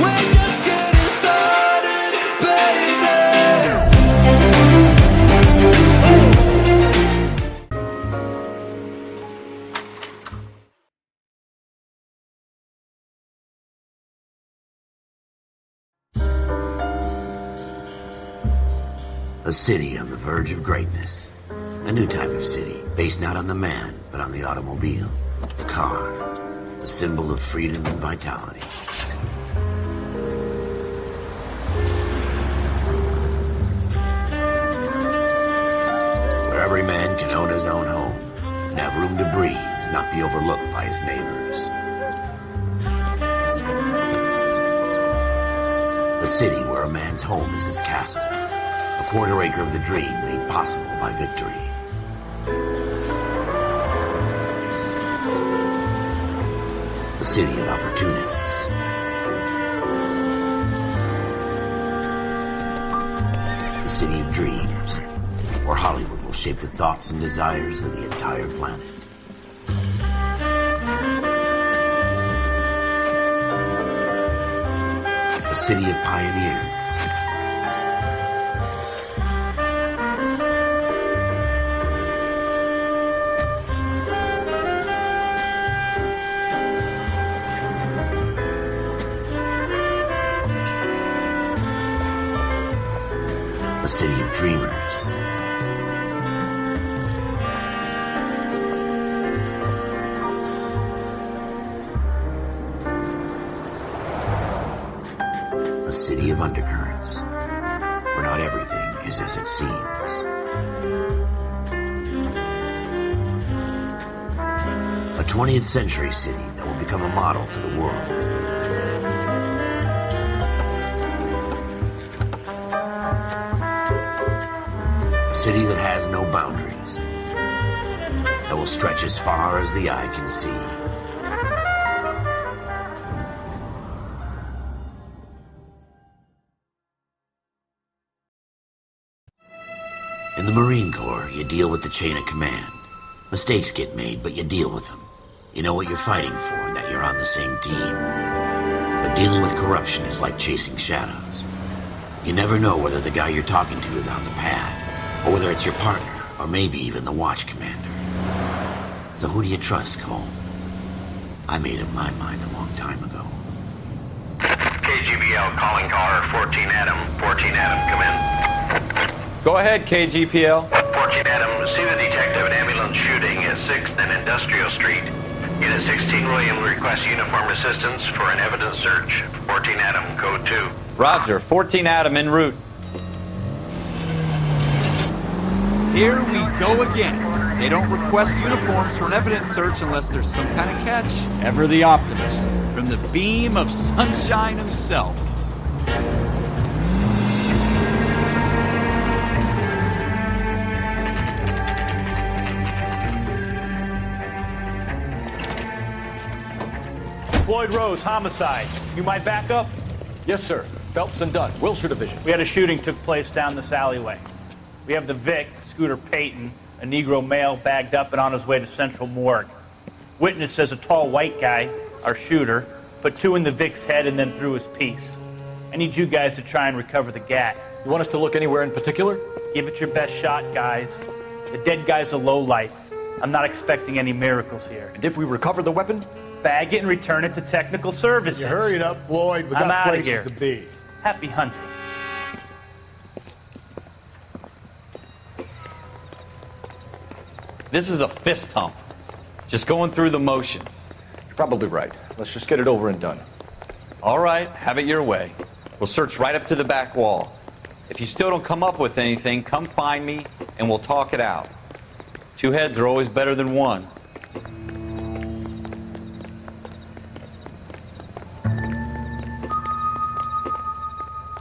We're just getting started, baby. A city on the verge of greatness. A new type of city, based not on the man, but on the automobile. The car. A symbol of freedom and vitality. Where every man can own his own home, and have room to breathe, and not be overlooked by his neighbors. A city where a man's home is his castle. A quarter acre of the dream made possible by victory. A city of opportunists. A city of dreams, where Hollywood will shape the thoughts and desires of the entire planet. A city of pioneers. A city of dreamers. A city of undercurrents, where not everything is as it seems. A 20th century city that will become a model for the world. A city that has no boundaries, that will stretch as far as the eye can see. In the Marine Corps, you deal with the chain of command. Mistakes get made, but you deal with them. You know what you're fighting for, and that you're on the same team. But dealing with corruption is like chasing shadows. You never know whether the guy you're talking to is on the pad, or whether it's your partner, or maybe even the watch commander. So who do you trust, Cole? I made up my mind a long time ago. KGBL calling car 14 Adam. 14 Adam, come in. Go ahead, KGPL. 14 Adam, see the detective an ambulance shooting at 6th and Industrial Street. Unit 16 William requests uniform assistance for an evidence search. 14 Adam, code 2. Roger, 14 Adam en route. Here we go again. They don't request uniforms for an evidence search unless there's some kind of catch. Ever the optimist. From the beam of sunshine himself. Floyd Rose, homicide. You might back up? Yes, sir. Phelps and Dunn, Wilshire Division. We had a shooting took place down this alleyway. We have the Vic, Scooter Payton, a Negro male bagged up and on his way to Central Morgue. Witness says a tall white guy, our shooter, put 2 in the Vic's head and then threw his piece. I need you guys to try and recover the gat. You want us to look anywhere in particular? Give it your best shot, guys. The dead guy's a lowlife. I'm not expecting any miracles here. And if we recover the weapon? Bag it and return it to technical services. You hurried up, Floyd. We I'm got outta places here. to be. Happy hunting. This is a fist hump. Just going through the motions. You're probably right. Let's just get it over and done. All right, have it your way. We'll search right up to the back wall. If you still don't come up with anything, come find me and we'll talk it out. 2 heads are always better than 1.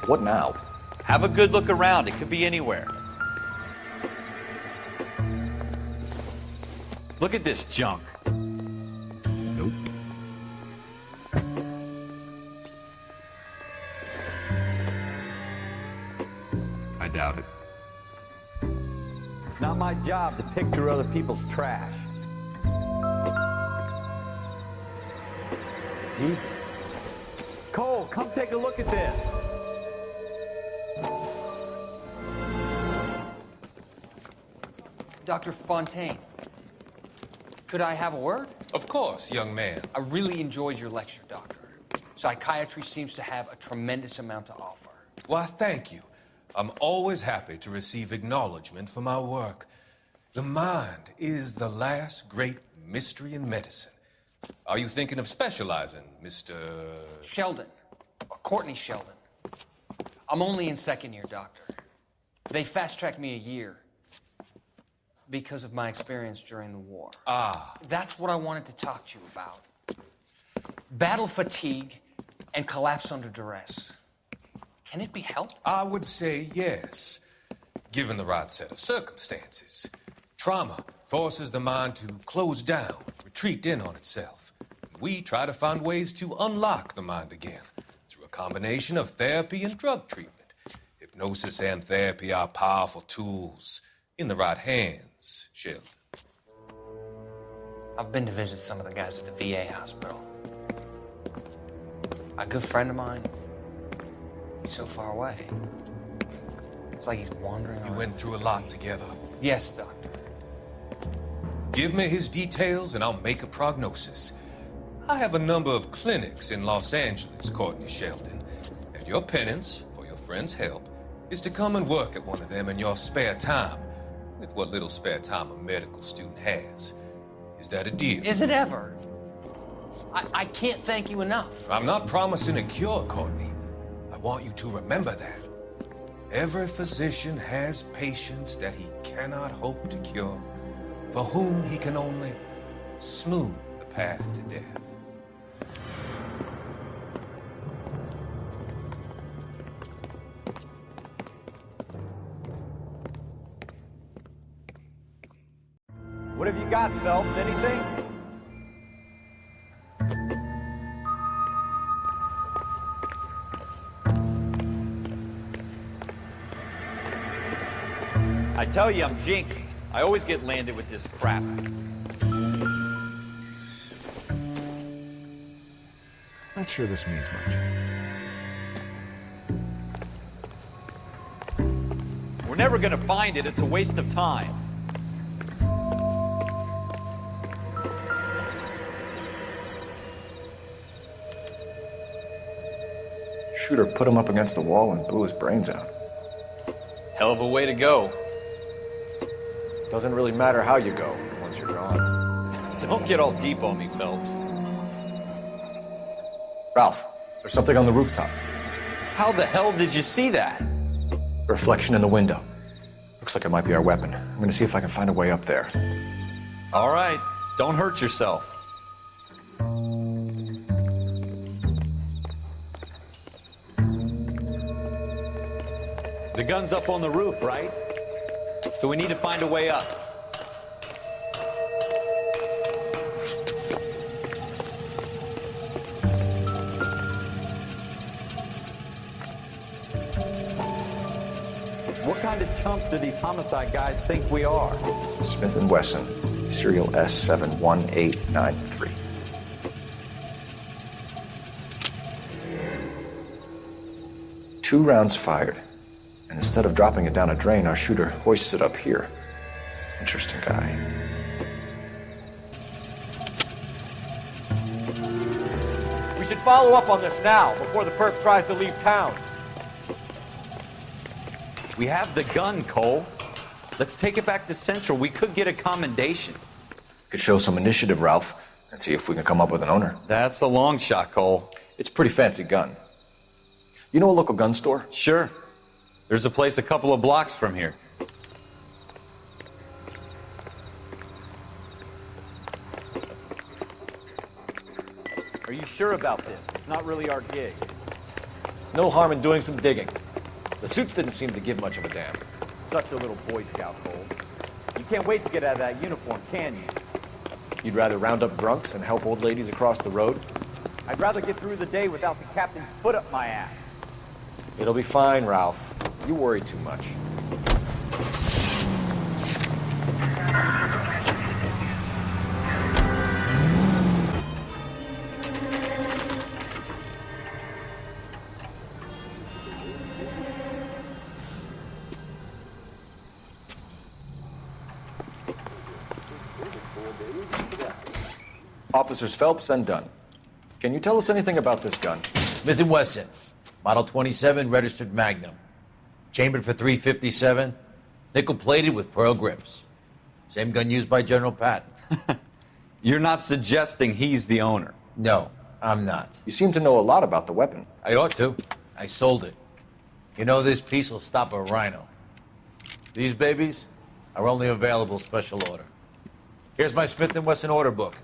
What now? Have a good look around. It could be anywhere. Look at this junk. Nope. I doubt it. It's not my job to pick through other people's trash. Cole, come take a look at this. Dr. Fontaine, could I have a word? Of course, young man. I really enjoyed your lecture, Doctor. Psychiatry seems to have a tremendous amount to offer. Why, thank you. I'm always happy to receive acknowledgement for my work. The mind is the last great mystery in medicine. Are you thinking of specializing, Mr. Sheldon, or Courtney Sheldon. I'm only in second year, Doctor. They fast-tracked me a year because of my experience during the war. Ah. That's what I wanted to talk to you about. Battle fatigue and collapse under duress. Can it be helped? I would say yes, given the right set of circumstances. Trauma forces the mind to close down, retreat in on itself. We try to find ways to unlock the mind again through a combination of therapy and drug treatment. Hypnosis and therapy are powerful tools in the right hands, Sheldon. I've been to visit some of the guys at the VA hospital. A good friend of mine, he's so far away. It's like he's wandering We around. went through a lot together. Yes, Doctor. Give me his details and I'll make a prognosis. I have a number of clinics in Los Angeles, Courtney Sheldon, and your penance, for your friend's help, is to come and work at one of them in your spare time, with what little spare time a medical student has. Is that a deal? Is it ever? I can't thank you enough. I'm not promising a cure, Courtney. I want you to remember that. Every physician has patients that he cannot hope to cure, for whom he can only smooth the path to death. What have you got, Phelps? Anything? I tell you, I'm jinxed. I always get landed with this crap. Not sure this means much. We're never gonna find it. It's a waste of time. Shooter put him up against the wall and blew his brains out. Hell of a way to go. Doesn't really matter how you go once you're gone. Don't get all deep on me, Phelps. Ralph, there's something on the rooftop. How the hell did you see that? A reflection in the window. Looks like it might be our weapon. I'm gonna see if I can find a way up there. All right, don't hurt yourself. The gun's up on the roof, right? So we need to find a way up. What kind of chumps do these homicide guys think we are? Smith & Wesson, serial S71893. Two rounds fired. And instead of dropping it down a drain, our shooter hoists it up here. Interesting guy. We should follow up on this now, before the perp tries to leave town. We have the gun, Cole. Let's take it back to Central. We could get a commendation. Could show some initiative, Ralph, and see if we can come up with an owner. That's a long shot, Cole. It's a pretty fancy gun. You know a local gun store? Sure. There's a place a couple of blocks from here. Are you sure about this? It's not really our gig. No harm in doing some digging. The suits didn't seem to give much of a damn. Such a little Boy Scout, Cole. You can't wait to get out of that uniform, can you? You'd rather round up drunks and help old ladies across the road? I'd rather get through the day without the captain's foot up my ass. It'll be fine, Ralph. You worry too much. Officers Phelps and Dunn. Can you tell us anything about this gun? Smith & Wesson, Model 27, registered Magnum. Chambered for .357, nickel-plated with pearl grips. Same gun used by General Patton. You're not suggesting he's the owner? No, I'm not. You seem to know a lot about the weapon. I ought to. I sold it. You know, this piece will stop a rhino. These babies are only available special order. Here's my Smith & Wesson order book.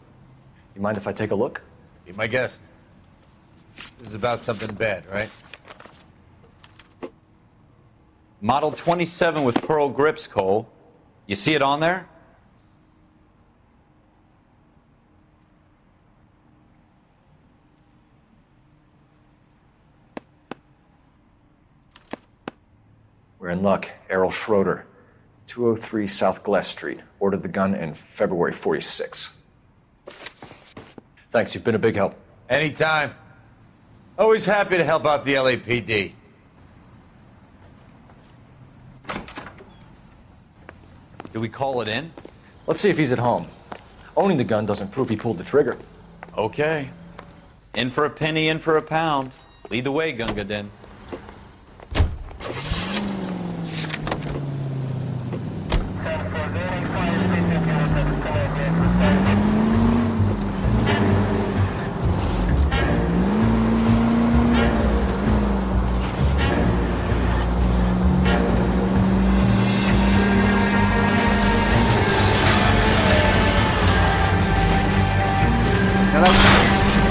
You mind if I take a look? Be my guest. This is about something bad, right? Model 27 with pearl grips, Cole. You see it on there? We're in luck. Errol Schroeder, 203 South Glass Street. Ordered the gun in February '46. Thanks, you've been a big help. Anytime. Always happy to help out the LAPD. Do we call it in? Let's see if he's at home. Owning the gun doesn't prove he pulled the trigger. Okay. In for a penny, in for a pound. Lead the way, Gunga Din.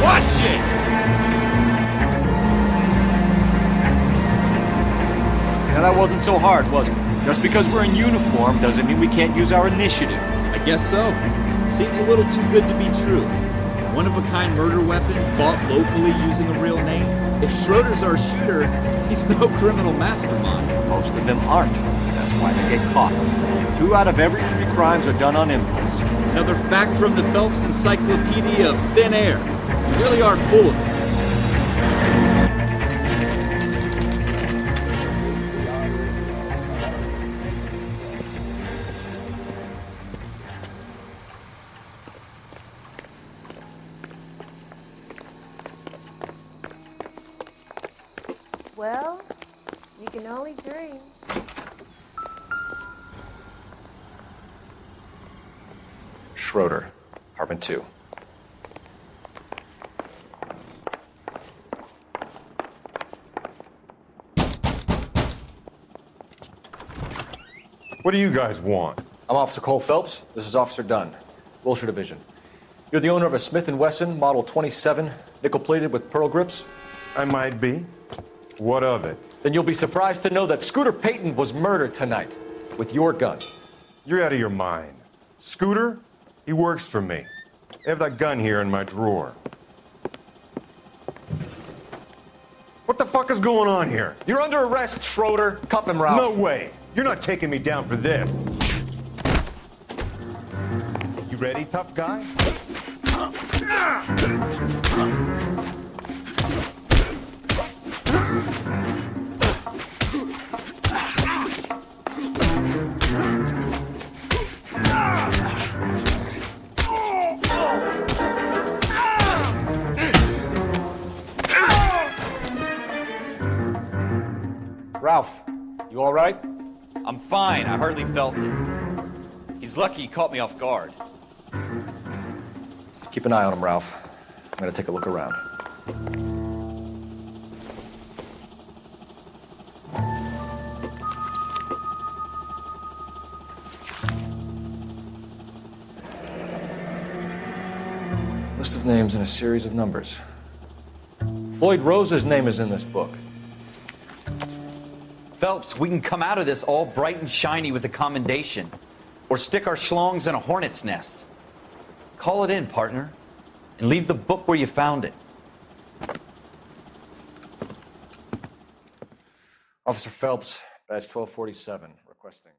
Watch it! Now that wasn't so hard, was it? Just because we're in uniform doesn't mean we can't use our initiative. I guess so. Seems a little too good to be true. One-of-a-kind murder weapon bought locally using a real name. If Schroeder's our shooter, he's no criminal mastermind. Most of them aren't. That's why they get caught. 2 out of every 3 crimes are done on impulse. Another fact from the Phelps Encyclopedia of Thin Air. You really are full of it. Well, you can only dream. Schroeder, apartment 2. What do you guys want? I'm Officer Cole Phelps. This is Officer Dunn, Wilshire Division. You're the owner of a Smith & Wesson Model 27, nickel-plated with pearl grips? I might be. What of it? Then you'll be surprised to know that Scooter Payton was murdered tonight with your gun. You're out of your mind. Scooter? He works for me. I have that gun here in my drawer. What the fuck is going on here? You're under arrest, Schroeder. Cuff him, Ralph. No way. You're not taking me down for this. You ready, tough guy? Ralph, you all right? I'm fine. I hardly felt it. He's lucky he caught me off guard. Keep an eye on him, Ralph. I'm gonna take a look around. List of names and a series of numbers. Floyd Rose's name is in this book. Phelps, we can come out of this all bright and shiny with a commendation. Or stick our schlongs in a hornet's nest. Call it in, partner. And leave the book where you found it. Officer Phelps, badge 1247, requesting.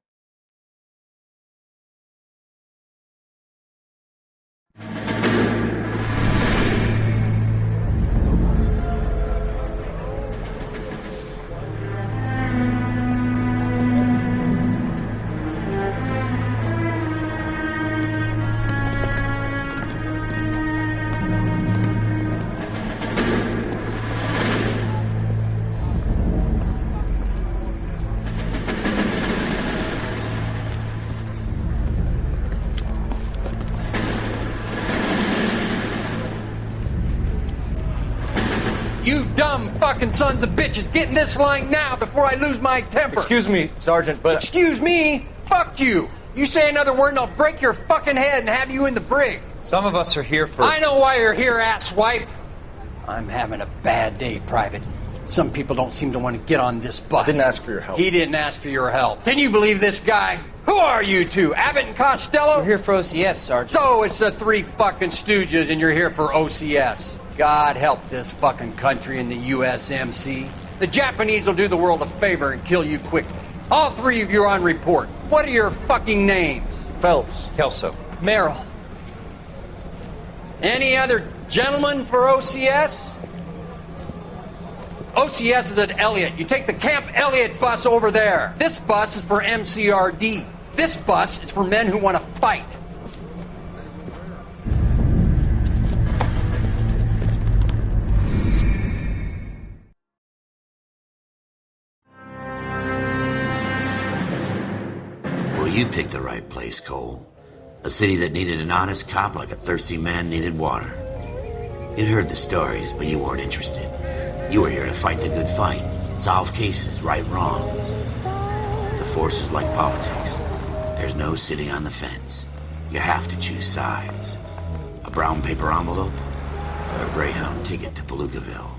You dumb fucking sons of bitches, get in this line now before I lose my temper. Excuse me, Sergeant, but... Excuse me? Fuck you. You say another word and I'll break your fucking head and have you in the brig. Some of us are here for... I know why you're here, asswipe. I'm having a bad day, Private. Some people don't seem to want to get on this bus. I didn't ask for your help. He didn't ask for your help. Can you believe this guy? Who are you two? Abbott and Costello? We're here for OCS, Sergeant. So it's the three fucking stooges and you're here for OCS. God help this fucking country and the USMC. The Japanese will do the world a favor and kill you quickly. All three of you are on report. What are your fucking names? Phelps. Kelso. Merrill. Any other gentlemen for OCS? OCS is at Elliott. You take the Camp Elliott bus over there. This bus is for MCRD. This bus is for men who want to fight. Well, you picked the right place, Cole. A city that needed an honest cop like a thirsty man needed water. You'd heard the stories, but you weren't interested. You were here to fight the good fight, solve cases, right wrongs. The force is like politics. There's no sitting on the fence. You have to choose sides. A brown paper envelope or a Greyhound ticket to Palookaville.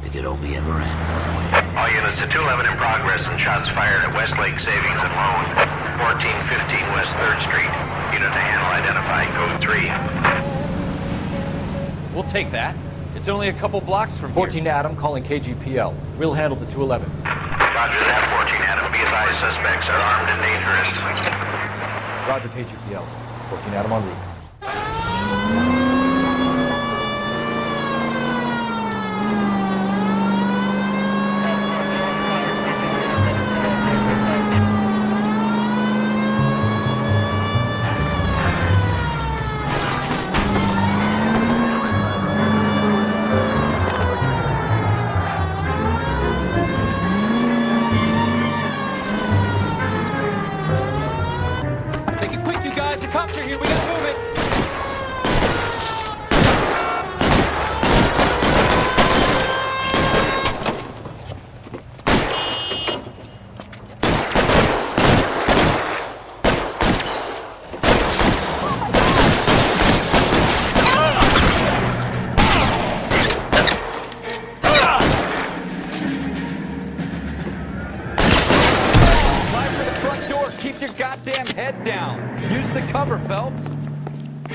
It could only ever end one way. All units to 211 in progress and shots fired at Westlake Savings and Loan, 1415 West 3rd Street. Unit to handle identified, code 3. We'll take that. It's only a couple blocks from 14 Adam calling KGPL. We'll handle the 211. Roger that, 14 Adam. Be advised, suspects are armed and dangerous. Roger, KGPL. 14 Adam en route.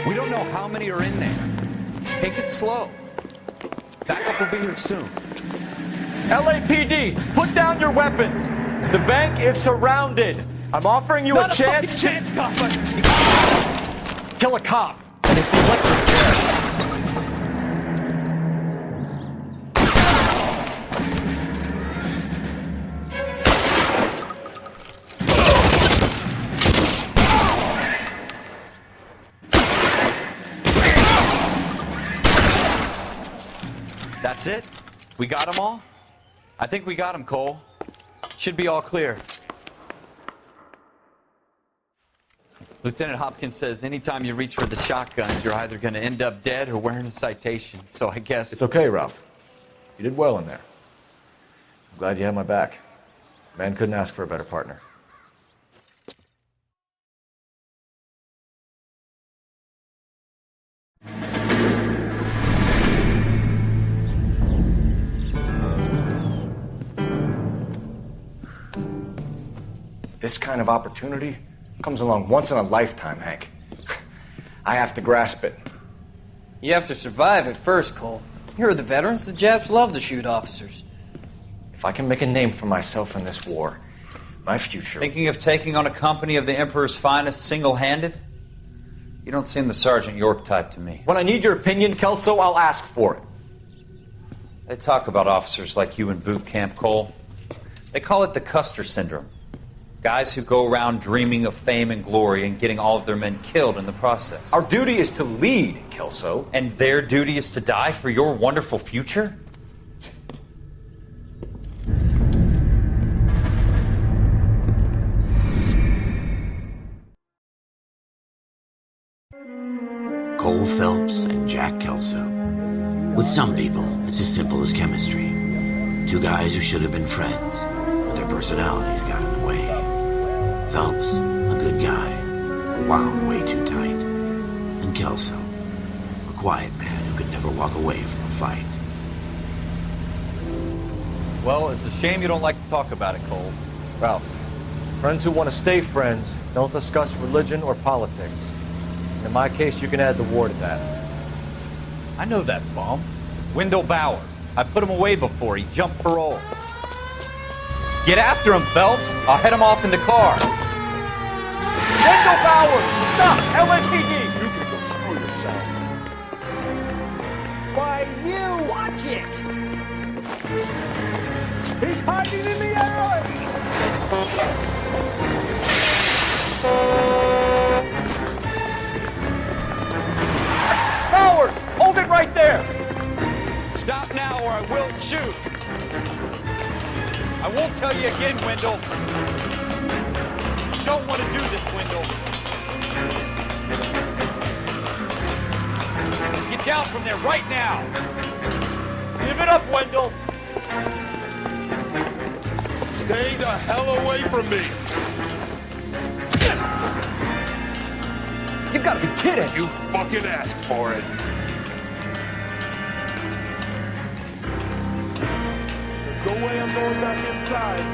We don't know how many are in there. Take it slow. Backup will be here soon. LAPD, put down your weapons. The bank is surrounded. I'm offering you a chance. Not a fucking chance, copper. Kill a cop, and it's the electric chair. That's it? We got them all? I think we got them, Cole. Should be all clear. Lieutenant Hopkins says anytime you reach for the shotguns, you're either going to end up dead or wearing a citation. So I guess... It's okay, Ralph. You did well in there. I'm glad you had my back. Man couldn't ask for a better partner. This kind of opportunity comes along once in a lifetime, Hank. I have to grasp it. You have to survive it first, Cole. Here are the veterans. The Japs love to shoot officers. If I can make a name for myself in this war, my future... Thinking of taking on a company of the Emperor's finest single-handed? You don't seem the Sergeant York type to me. When I need your opinion, Kelso, I'll ask for it. They talk about officers like you in boot camp, Cole. They call it the Custer Syndrome. Guys who go around dreaming of fame and glory and getting all of their men killed in the process. Our duty is to lead, Kelso. And their duty is to die for your wonderful future? Cole Phelps and Jack Kelso. With some people, it's as simple as chemistry. Two guys who should have been friends, but their personalities got in the way. Phelps, a good guy, wound way too tight. And Kelso, a quiet man who could never walk away from a fight. Well, it's a shame you don't like to talk about it, Cole. Ralph, friends who want to stay friends don't discuss religion or politics. And in my case, you can add the war to that. I know that bum. Wendell Bowers. I put him away before. He jumped parole. Get after him, Phelps. I'll head him off in the car. Wendell Bowers! Stop! LAPD! You can go screw yourself. Why, you! Watch it! He's hiding in the alley! Bowers! Hold it right there! Stop now or I will shoot. I won't tell you again, Wendell. You don't want to do this, Wendell. Get down from there right now. Give it up, Wendell! Stay the hell away from me! You gotta be kidding! You fucking asked for it! There's no way I'm going back inside.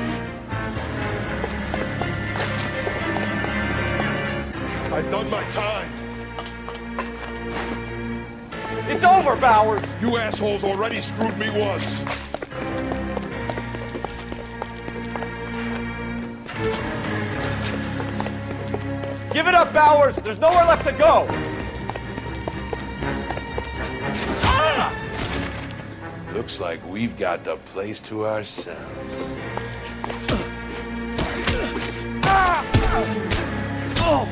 I've done my time. It's over, Bowers! You assholes already screwed me once. Give it up, Bowers! There's nowhere left to go! Ah! Looks like we've got the place to ourselves. Ah! Oh!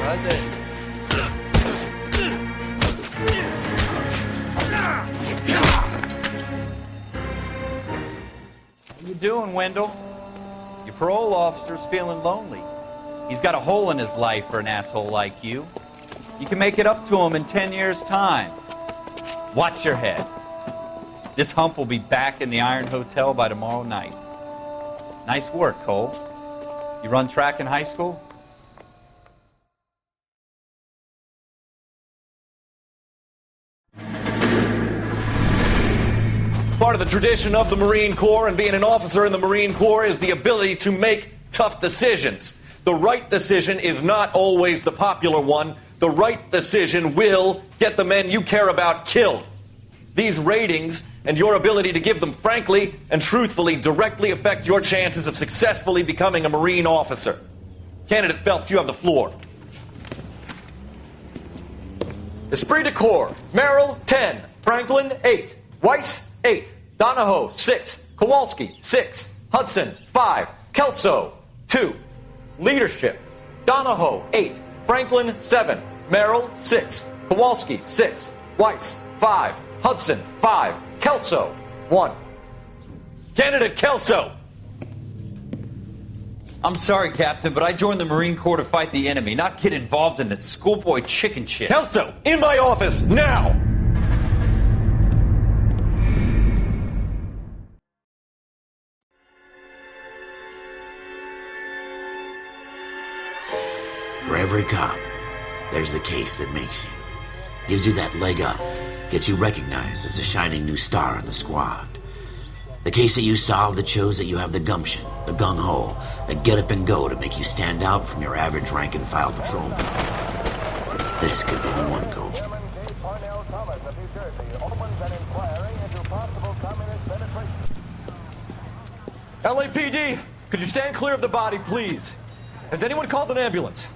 Right there. How you doing, Wendell? Your parole officer's feeling lonely. He's got a hole in his life for an asshole like you. You can make it up to him in 10 years' time. Watch your head. This hump will be back in the Iron Hotel by tomorrow night. Nice work, Cole. You run track in high school? Part of the tradition of the Marine Corps and being an officer in the Marine Corps is the ability to make tough decisions. The right decision is not always the popular one. The right decision will get the men you care about killed. These ratings and your ability to give them frankly and truthfully directly affect your chances of successfully becoming a Marine officer. Candidate Phelps, you have the floor. Esprit de Corps, Merrill, 10. Franklin, 8. Weiss, 8. Donahoe, 6. Kowalski, 6. Hudson, 5. Kelso, 2. Leadership, Donahoe, 8. Franklin, 7. Merrill, 6. Kowalski, 6. Weiss, 5. Hudson, 5. Kelso, 1. Candidate Kelso! I'm sorry, Captain, but I joined the Marine Corps to fight the enemy, not get involved in this schoolboy chicken shit. Kelso, in my office, now! For every cop, there's the case that makes you. Gives you that leg up. Gets you recognized as the shining new star in the squad. The case that you solve that shows that you have the gumption, the gung-ho, the get up and go to make you stand out from your average rank-and-file patrolman. This could be the one, Cole. LAPD, could you stand clear of the body, please? Has anyone called an ambulance?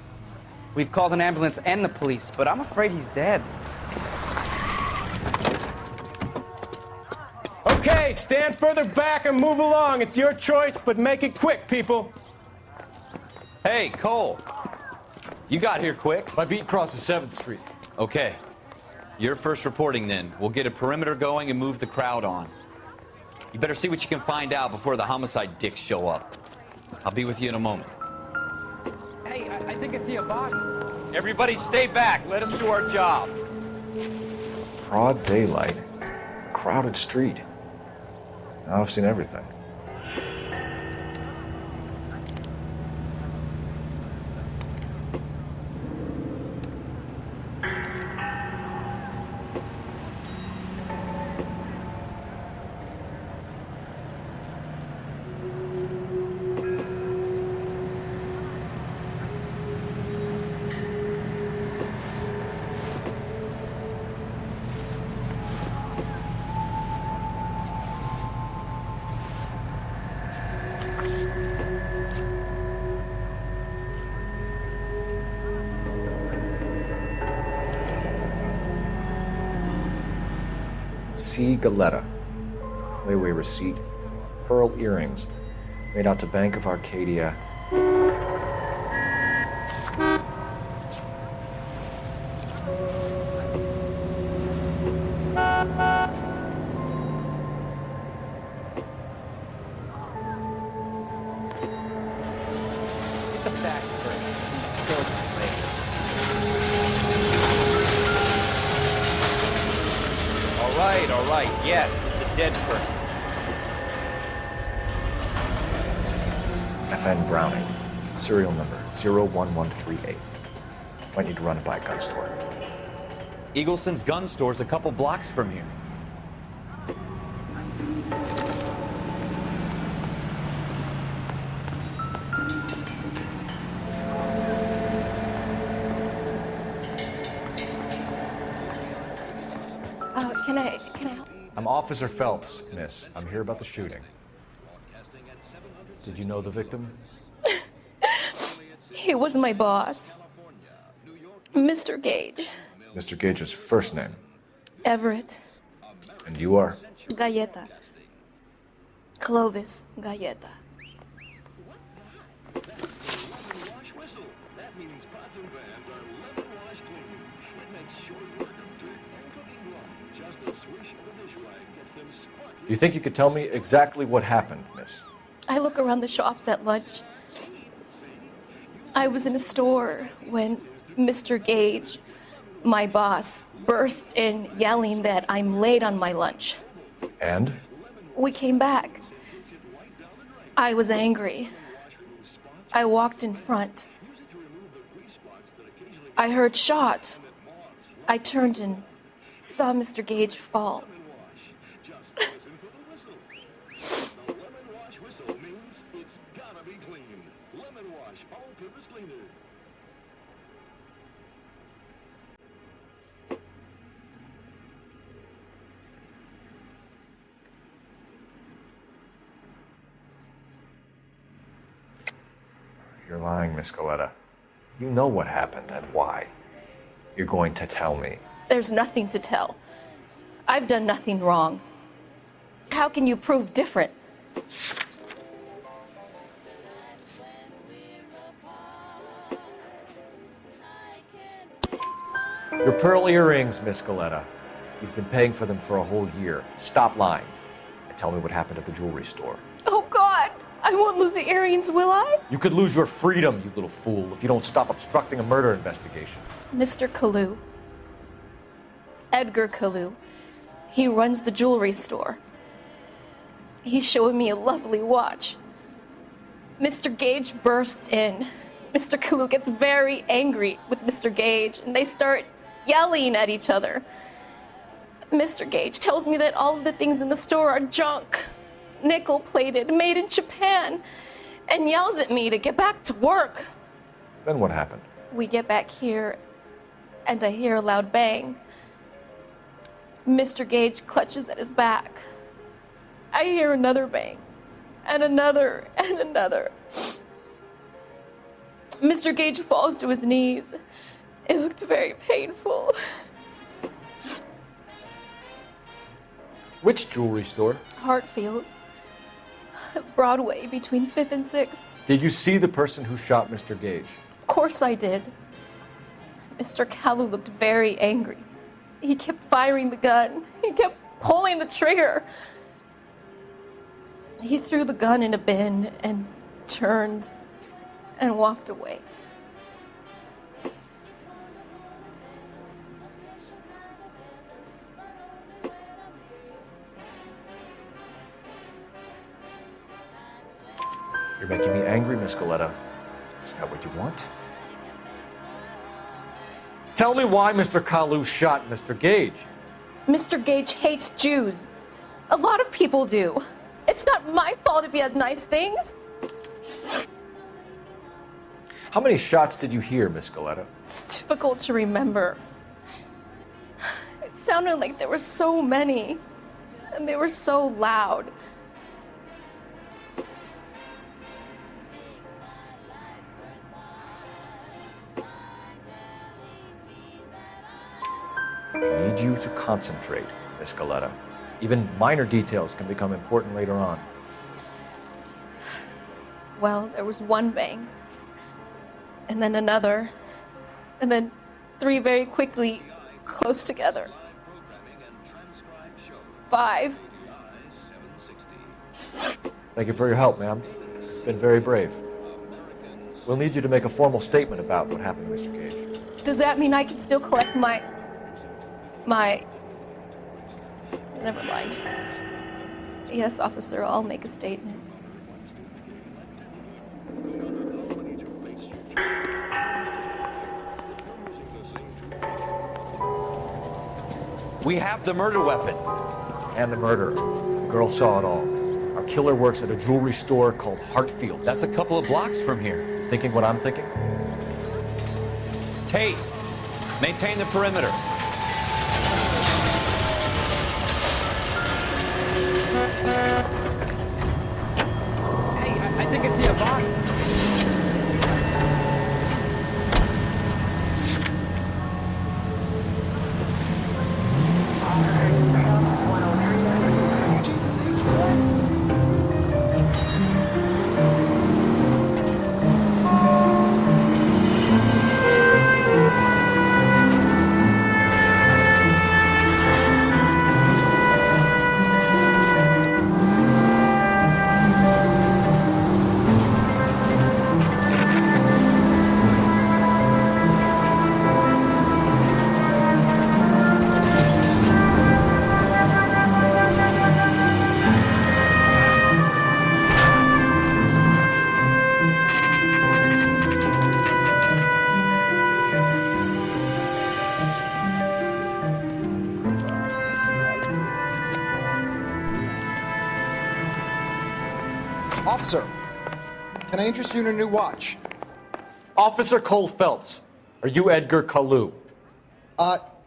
We've called an ambulance and the police, but I'm afraid he's dead. Okay, stand further back and move along. It's your choice, but make it quick, people. Hey, Cole. You got here quick. My beat crosses 7th Street. Okay. You're first reporting then. We'll get a perimeter going and move the crowd on. You better see what you can find out before the homicide dicks show up. I'll be with you in a moment. Hey, I think I see a body. Everybody stay back. Let us do our job. Broad daylight, crowded street. Now I've seen everything. C. Galetta. Layaway receipt. Pearl earrings. Made out to Bank of Arcadia. Get the facts first. Kill them later. All right. Yes, it's a dead person. FN Browning. Serial number 01138. Might need to run it by a gun store. Eagleson's gun store's a couple blocks from here. Can I help? I'm Officer Phelps, miss. I'm here about the shooting. Did you know the victim? He was my boss, Mr. Gage. Mr. Gage's first name. Everett. And you are? Galleta. Clovis Galleta. Do you think you could tell me exactly what happened, miss? I look around the shops at lunch. I was in a store when Mr. Gage, my boss, bursts in yelling that I'm late on my lunch. And? We came back. I was angry. I walked in front. I heard shots. I turned and saw Mr. Gage fall. You're lying, Miss Galetta. You know what happened and why. You're going to tell me. There's nothing to tell. I've done nothing wrong. How can you prove different? Your pearl earrings, Miss Galetta. You've been paying for them for a whole year. Stop lying and tell me what happened at the jewelry store. Oh, God! I won't lose the earrings, will I? You could lose your freedom, you little fool, if you don't stop obstructing a murder investigation. Mr. Kalu. Edgar Kalu. He runs the jewelry store. He's showing me a lovely watch. Mr. Gage bursts in. Mr. Kalu gets very angry with Mr. Gage, and they start yelling at each other. Mr. Gage tells me that all of the things in the store are junk, nickel-plated, made in Japan, and yells at me to get back to work. Then what happened? We get back here, and I hear a loud bang. Mr. Gage clutches at his back. I hear another bang, and another, and another. Mr. Gage falls to his knees. It looked very painful. Which jewelry store? Hartfield's. Broadway, between 5th and 6th. Did you see the person who shot Mr. Gage? Of course I did. Mr. Kalu looked very angry. He kept firing the gun. He kept pulling the trigger. He threw the gun in a bin and turned and walked away. You're making me angry, Miss Galetta. Is that what you want? Tell me why Mr. Kalu shot Mr. Gage. Mr. Gage hates Jews. A lot of people do. It's not my fault if he has nice things. How many shots did you hear, Miss Galetta? It's difficult to remember. It sounded like there were so many, and they were so loud. I need you to concentrate, Miss Galetta. Even minor details can become important later on. Well, there was one bang, and then another, and then three very quickly, close together. 5. Thank you for your help, ma'am. It's been very brave. We'll need you to make a formal statement about what happened to Mr. Gage. Does that mean I can still collect my... Never mind. Yes, officer, I'll make a statement. We have the murder weapon. And the murderer. The girl saw it all. Our killer works at a jewelry store called Hartfield's. That's a couple of blocks from here. Thinking what I'm thinking? Tate, maintain the perimeter. Hey, I think I see a body. Officer, can I interest you in a new watch? Officer Cole Phelps, are you Edgar Kalu?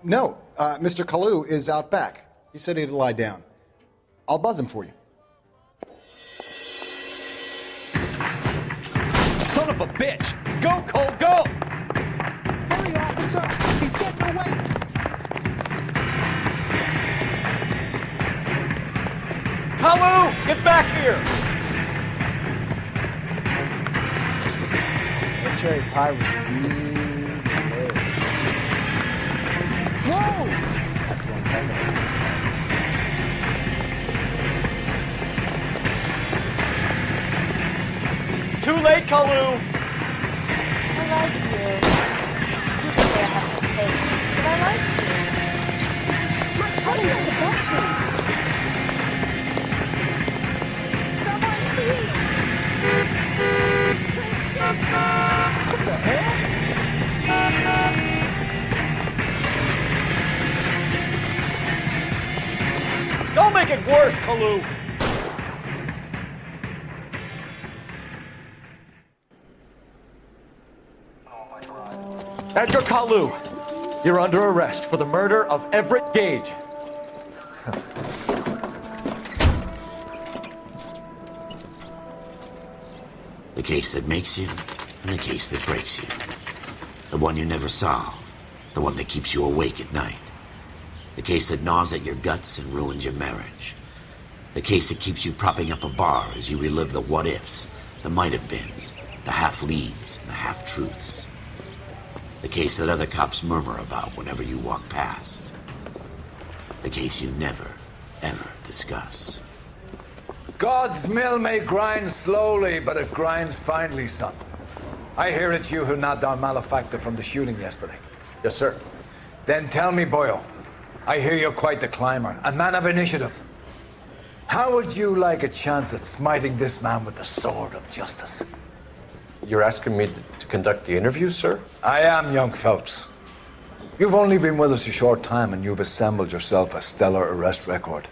No. Mr. Kalu is out back. He said he'd lie down. I'll buzz him for you. Son of a bitch! Go, Cole, go! Hurry, officer! He's getting away! Kalu, get back here! That cherry pie was really good. Whoa! That's one time ago. Too late, Kalu! I like you. You can say I have to pay, but I like you. My buddy on the balcony. Someone please. What the hell? Don't make it worse, Kalu! Edgar Kalu, you're under arrest for the murder of Everett Gage. The case that makes you, and the case that breaks you. The one you never solve. The one that keeps you awake at night. The case that gnaws at your guts and ruins your marriage. The case that keeps you propping up a bar as you relive the what-ifs, the might-have-beens, the half-leads, and the half-truths. The case that other cops murmur about whenever you walk past. The case you never, ever discuss. God's mill may grind slowly, but it grinds finely, son. I hear it's you who nabbed our malefactor from the shooting yesterday. Yes, sir. Then tell me, Boyle, I hear you're quite the climber, a man of initiative. How would you like a chance at smiting this man with the sword of justice? You're asking me to conduct the interview, sir? I am, young Phelps. You've only been with us a short time and you've assembled yourself a stellar arrest record.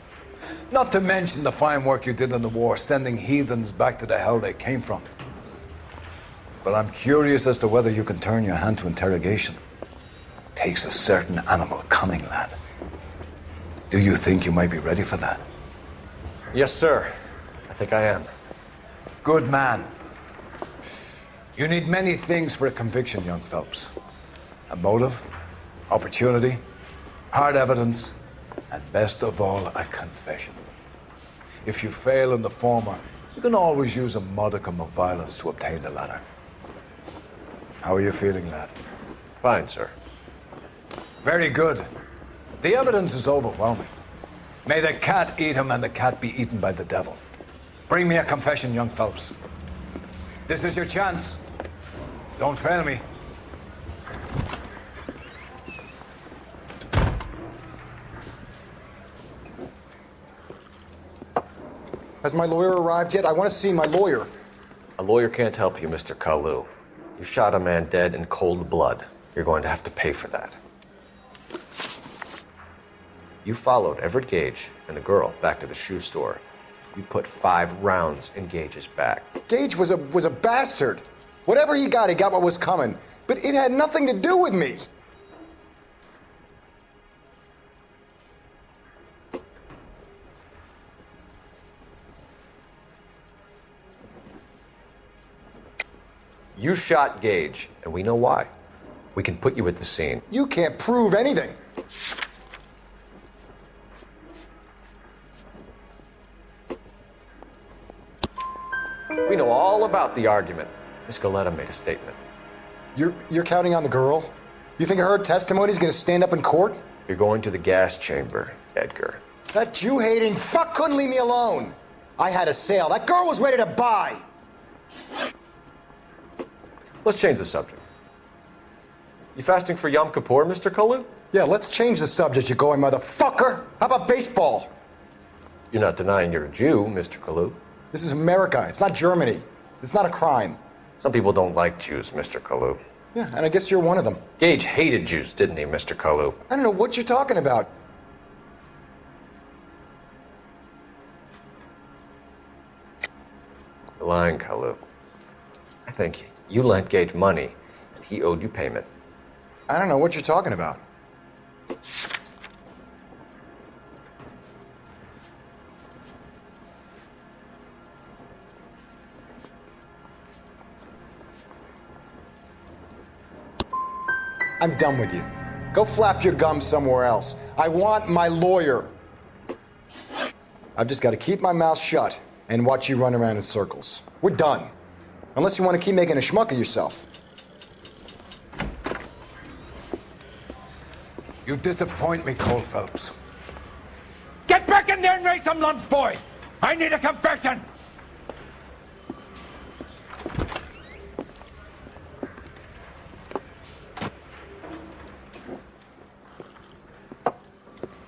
Not to mention the fine work you did in the war, sending heathens back to the hell they came from. But I'm curious as to whether you can turn your hand to interrogation. Takes a certain animal cunning, lad. Do you think you might be ready for that? Yes, sir. I think I am. Good man. You need many things for a conviction, young Phelps. A motive, opportunity, hard evidence, and best of all, a confession. If you fail in the former, you can always use a modicum of violence to obtain the latter. How are you feeling, lad? Fine, sir. Very good. The evidence is overwhelming. May the cat eat him and the cat be eaten by the devil. Bring me a confession, young Phelps. This is your chance. Don't fail me. Has my lawyer arrived yet? I want to see my lawyer. A lawyer can't help you, Mr. Kalu. You shot a man dead in cold blood. You're going to have to pay for that. You followed Everett Gage and the girl back to the shoe store. You put 5 rounds in Gage's back. Gage was a bastard. Whatever he got what was coming. But it had nothing to do with me. You shot Gage, and we know why. We can put you at the scene. You can't prove anything. We know all about the argument. Miss Galetta made a statement. You're counting on the girl? You think her testimony's gonna stand up in court? You're going to the gas chamber, Edgar. That Jew-hating fuck couldn't leave me alone. I had a sale. That girl was ready to buy. Let's change the subject. You fasting for Yom Kippur, Mr. Kalu? Yeah, let's change the subject, you going motherfucker. How about baseball? You're not denying you're a Jew, Mr. Kalu. This is America. It's not Germany. It's not a crime. Some people don't like Jews, Mr. Kalu. Yeah, and I guess you're one of them. Gage hated Jews, didn't he, Mr. Kalu? I don't know what you're talking about. You're lying, Kalu. I think you lent Gage money, and he owed you payment. I don't know what you're talking about. I'm done with you. Go flap your gums somewhere else. I want my lawyer. I've just got to keep my mouth shut and watch you run around in circles. We're done. Unless you want to keep making a schmuck of yourself. You disappoint me, Cole Phelps. Get back in there and raise some lumps, boy! I need a confession!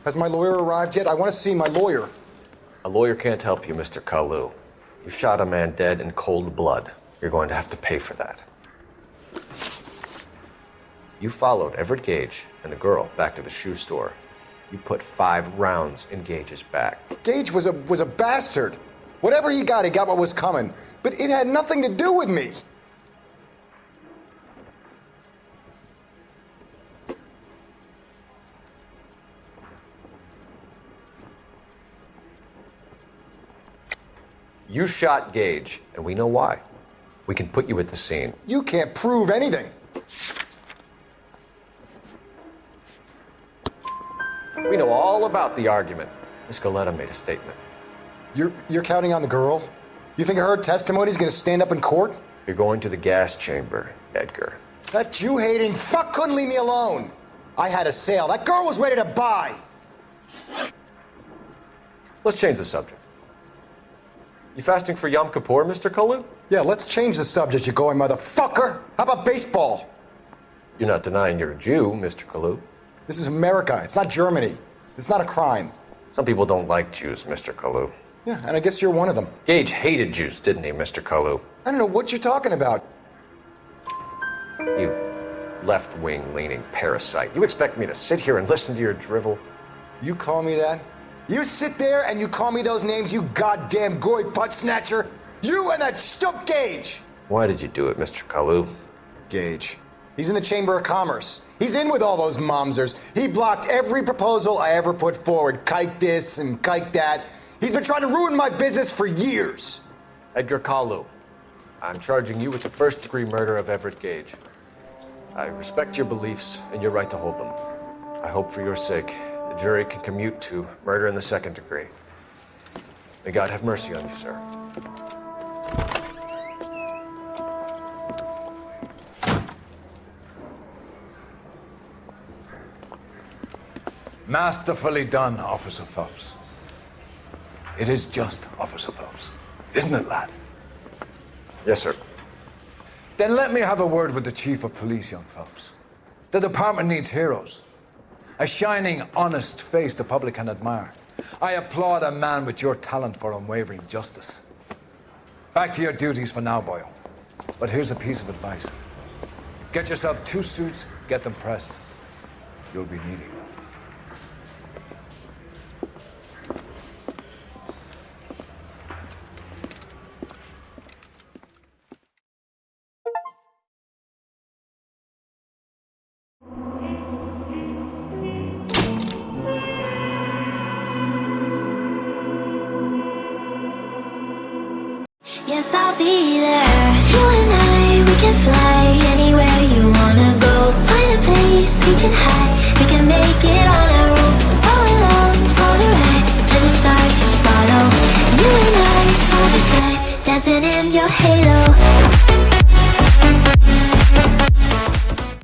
Has my lawyer arrived yet? I want to see my lawyer. A lawyer can't help you, Mr. Kalu. You shot a man dead in cold blood. You're going to have to pay for that. You followed Everett Gage and the girl back to the shoe store. You put 5 rounds in Gage's back. Gage was a bastard. Whatever he got what was coming. But it had nothing to do with me. You shot Gage, and we know why. We can put you at the scene. You can't prove anything. We know all about the argument. Miss Galetta made a statement. You're counting on the girl? You think her testimony's gonna stand up in court? You're going to the gas chamber, Edgar. That Jew-hating fuck couldn't leave me alone. I had a sale. That girl was ready to buy. Let's change the subject. You fasting for Yom Kippur, Mr. Kalu? Yeah, let's change the subject, you going motherfucker. How about baseball? You're not denying you're a Jew, Mr. Kalu. This is America. It's not Germany. It's not a crime. Some people don't like Jews, Mr. Kalu. Yeah, and I guess you're one of them. Gage hated Jews, didn't he, Mr. Kalu? I don't know what you're talking about. You left-wing leaning parasite. You expect me to sit here and listen to your drivel? You call me that? You sit there and you call me those names, you goddamn goy butt snatcher? You and that stup Gage! Why did you do it, Mr. Kalu? Gage. He's in the Chamber of Commerce. He's in with all those momsers. He blocked every proposal I ever put forward. Kike this and kike that. He's been trying to ruin my business for years. Edgar Kalu, I'm charging you with the first-degree murder of Everett Gage. I respect your beliefs and your right to hold them. I hope for your sake the jury can commute to murder in the second degree. May God have mercy on you, sir. Masterfully done, Officer Phelps. It is just Officer Phelps, isn't it, lad? Yes, sir. Then let me have a word with the Chief of Police, young Phelps. The department needs heroes. A shining, honest face the public can admire. I applaud a man with your talent for unwavering justice. Back to your duties for now, boyo. But here's a piece of advice. Get yourself 2 suits, get them pressed. You'll be needing them. Yes, I'll be there. You and I, we can fly anywhere you wanna go. Find a place we can hide, we can make it all.